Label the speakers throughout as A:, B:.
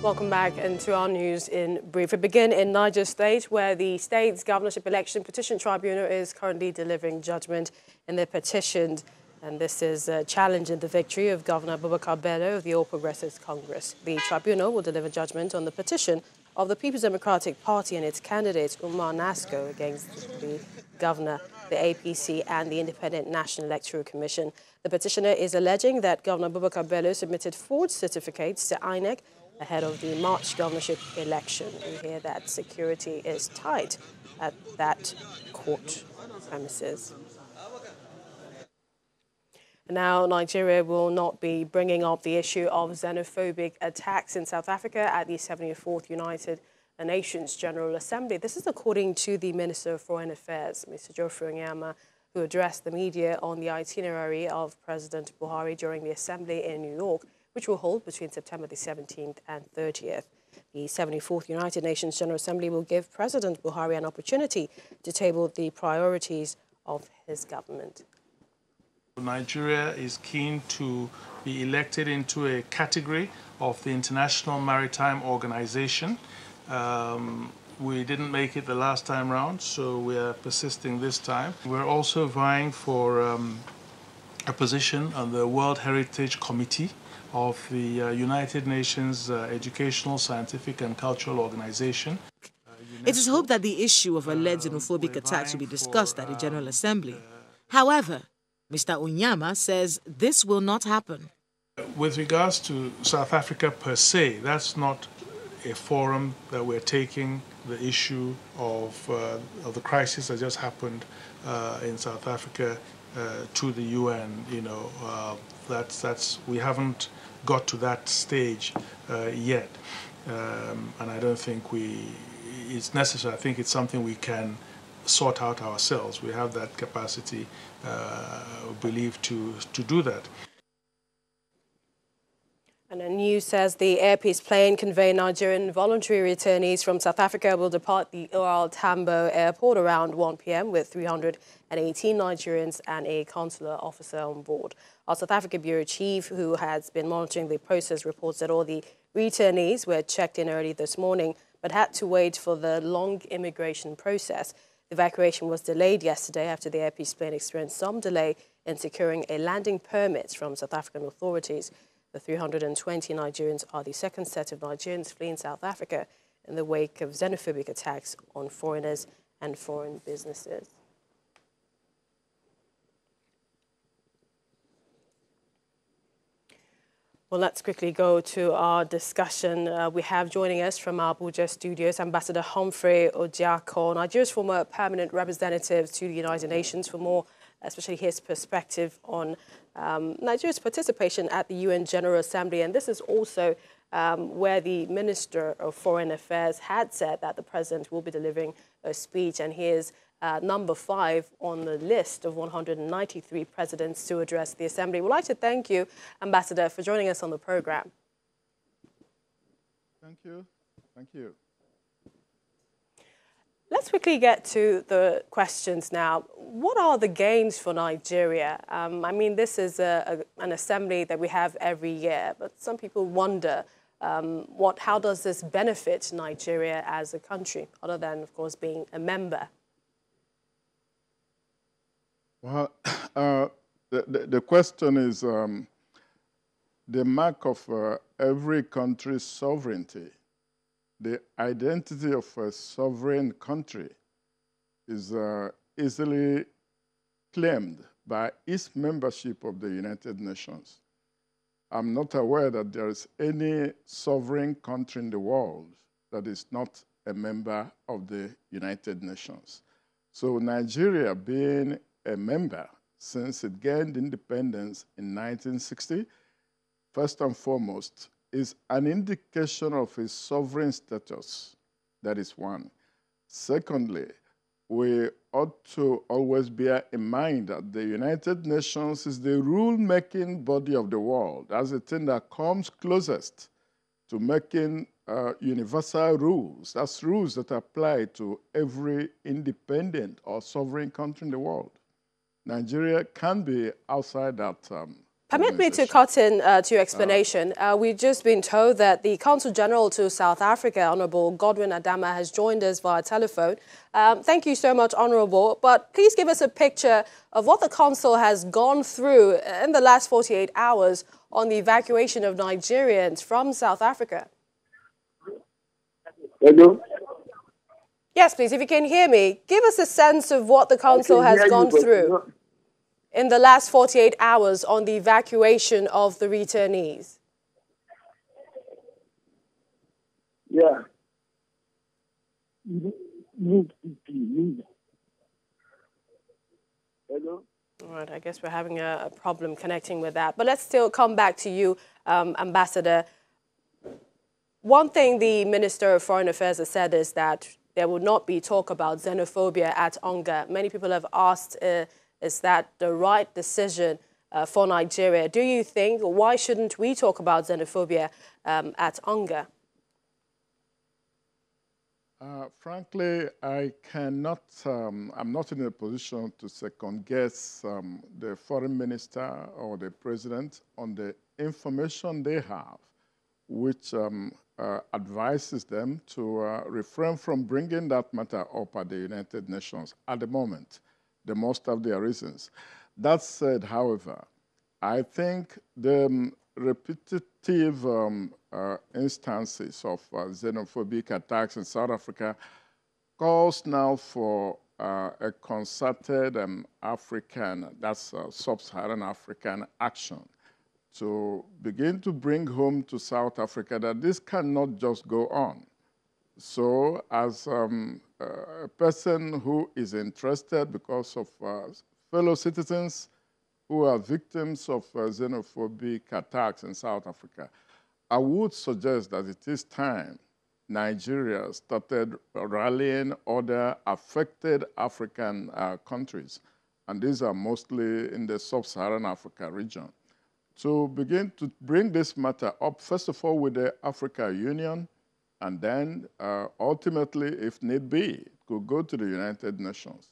A: Welcome back into our news in brief. We begin in Niger State, where the state's governorship election petition tribunal is currently delivering judgment in the petition. And this is challenging the victory of Governor Abubakar Bello of the All Progressives Congress. The tribunal will deliver judgment on the petition of the People's Democratic Party and its candidate Umar Nasco against the governor, the APC, and the Independent National Electoral Commission. The petitioner is alleging that Governor Abubakar Bello submitted forged certificates to INEC ahead of the March governorship election. We hear that security is tight at that court premises. Now, Nigeria will not be bringing up the issue of xenophobic attacks in South Africa at the 74th United Nations General Assembly. This is according to the Minister of Foreign Affairs, Mr. Geoffrey Onyeama, who addressed the media on the itinerary of President Buhari during the assembly in New York, which will hold between September the 17th and 30th. The 74th United Nations General Assembly will give President Buhari an opportunity to table the priorities of his government.
B: Nigeria is keen to be elected into a category of the International Maritime Organization. We didn't make it the last time round, so we are persisting this time. We're also vying for a position on the World Heritage Committee of the United Nations Educational, Scientific and Cultural Organization.
C: It is hoped that the issue of alleged xenophobic attacks will be discussed at the General Assembly. However, Mr. Onyeama says this will not happen.
B: With regards to South Africa per se, that's not a forum that we're taking the issue of the crisis that just happened in South Africa to the UN. You know, we haven't got to that stage yet, and I don't think it's necessary. I think it's something we can sort out ourselves. We have that capacity, believe, to do that.
A: And the news says the Air Peace plane conveying Nigerian voluntary returnees from South Africa will depart the Oral Tambo airport around 1 p.m. with 318 Nigerians and a consular officer on board. Our South Africa Bureau Chief, who has been monitoring the process, reports that all the returnees were checked in early this morning but had to wait for the long immigration process. The evacuation was delayed yesterday after the Air Peace plane experienced some delay in securing a landing permit from South African authorities. The 320 Nigerians are the second set of Nigerians fleeing South Africa in the wake of xenophobic attacks on foreigners and foreign businesses. Well, let's quickly go to our discussion. We have joining us from our Abuja studios Ambassador Humphrey Orjiakor, Nigeria's former permanent representative to the United Nations, for more, especially his perspective on Nigeria's participation at the UN General Assembly. And this is also where the Minister of Foreign Affairs had said that the President will be delivering a speech, and he is number 5 on the list of 193 presidents to address the Assembly. We'd like to thank you, Ambassador, for joining us on the program.
D: Thank you. Thank you.
A: Let's quickly get to the questions now. What are the gains for Nigeria? I mean, this is an assembly that we have every year, but some people wonder how does this benefit Nigeria as a country, other than, of course, being a member?
D: Well, the question is the mark of every country's sovereignty. The identity of a sovereign country is easily claimed by its membership of the United Nations. I'm not aware that there is any sovereign country in the world that is not a member of the United Nations. So Nigeria, being a member since it gained independence in 1960, first and foremost, is an indication of its sovereign status. That is one. Secondly, we ought to always bear in mind that the United Nations is the rule-making body of the world. That's the thing that comes closest to making universal rules. That's rules that apply to every independent or sovereign country in the world. Nigeria can be outside that
A: Permit me to cut in to your explanation. We've just been told that the Consul General to South Africa, Honourable Godwin Adama, has joined us via telephone. Thank you so much, Honourable. But please give us a picture of what the Consul has gone through in the last 48 hours on the evacuation of Nigerians from South Africa.
E: Hello?
A: Yes, please, if you can hear me, give us a sense of what the Consul has gone through in the last 48 hours on the evacuation of the returnees.
E: Yeah. Hello?
A: All right, I guess we're having a problem connecting with that. But let's still come back to you, Ambassador. One thing the Minister of Foreign Affairs has said is that there will not be talk about xenophobia at UNGA. Many people have asked, is that the right decision for Nigeria? Do you think, why shouldn't we talk about xenophobia at UNGA?
D: Frankly, I cannot, I'm not in a position to second guess the foreign minister or the president on the information they have, which advises them to refrain from bringing that matter up at the United Nations at the moment. They must have their reasons. That said, however, I think the repetitive instances of xenophobic attacks in South Africa calls now for a concerted African, that's sub-Saharan African action to begin to bring home to South Africa that this cannot just go on. So as a person who is interested because of fellow citizens who are victims of xenophobic attacks in South Africa, I would suggest that it is time Nigeria started rallying other affected African countries, and these are mostly in the sub-Saharan Africa region, to begin to bring this matter up, first of all, with the African Union, and then ultimately, if need be, it could go to the United Nations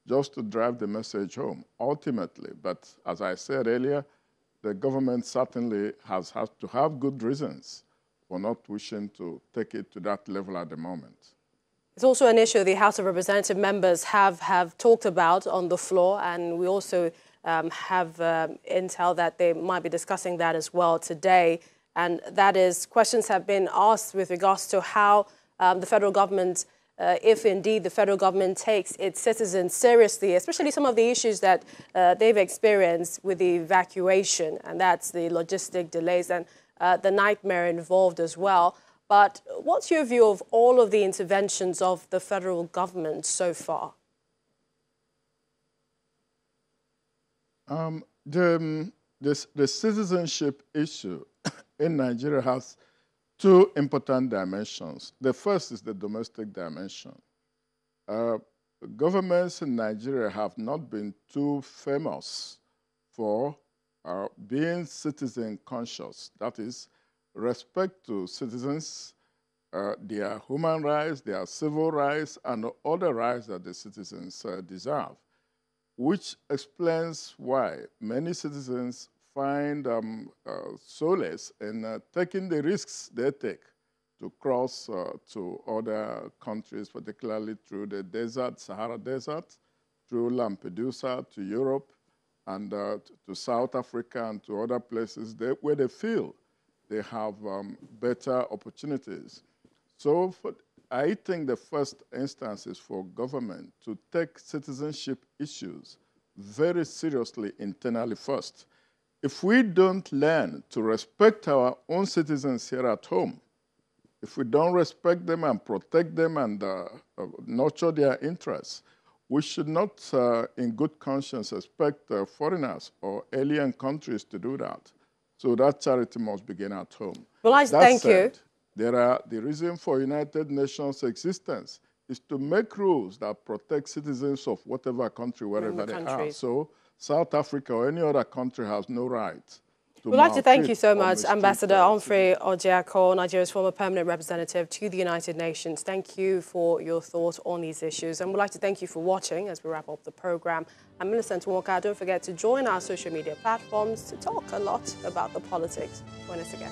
D: just to drive the message home, ultimately. But as I said earlier, the government certainly has to have good reasons for not wishing to take it to that level at the moment.
A: It's also an issue the House of Representative members have talked about on the floor, and we also have intel that they might be discussing that as well today. And that is, questions have been asked with regards to how the federal government, if indeed the federal government takes its citizens seriously, especially some of the issues that they've experienced with the evacuation, and that's the logistic delays and the nightmare involved as well. But what's your view of all of the interventions of the federal government so far?
D: The citizenship issue in Nigeria has two important dimensions. The first is the domestic dimension. Governments in Nigeria have not been too famous for being citizen conscious. That is, respect to citizens, their human rights, their civil rights, and other rights that the citizens deserve, which explains why many citizens find solace in taking the risks they take to cross to other countries, particularly through the desert, Sahara Desert, through Lampedusa to Europe, and to South Africa and to other places where they feel they have better opportunities. So I think the first instance is for government to take citizenship issues very seriously internally first. If we don't learn to respect our own citizens here at home, if we don't respect them and protect them and nurture their interests, we should not, in good conscience, expect foreigners or alien countries to do that. So that charity must begin at home.
A: Well, thank you.
D: The reason for United Nations existence is to make rules that protect citizens of whatever country, wherever they are. So South Africa or any other country has no right to
A: We'd like to thank you so
D: maltreat or
A: much,
D: mistreat
A: Ambassador
D: our
A: Humphrey Orjiakor, Nigeria's former permanent representative to the United Nations. Thank you for your thoughts on these issues. And we'd like to thank you for watching as we wrap up the program. I'm Millicent Walker. Don't forget to join our social media platforms to talk a lot about the politics. Join us again.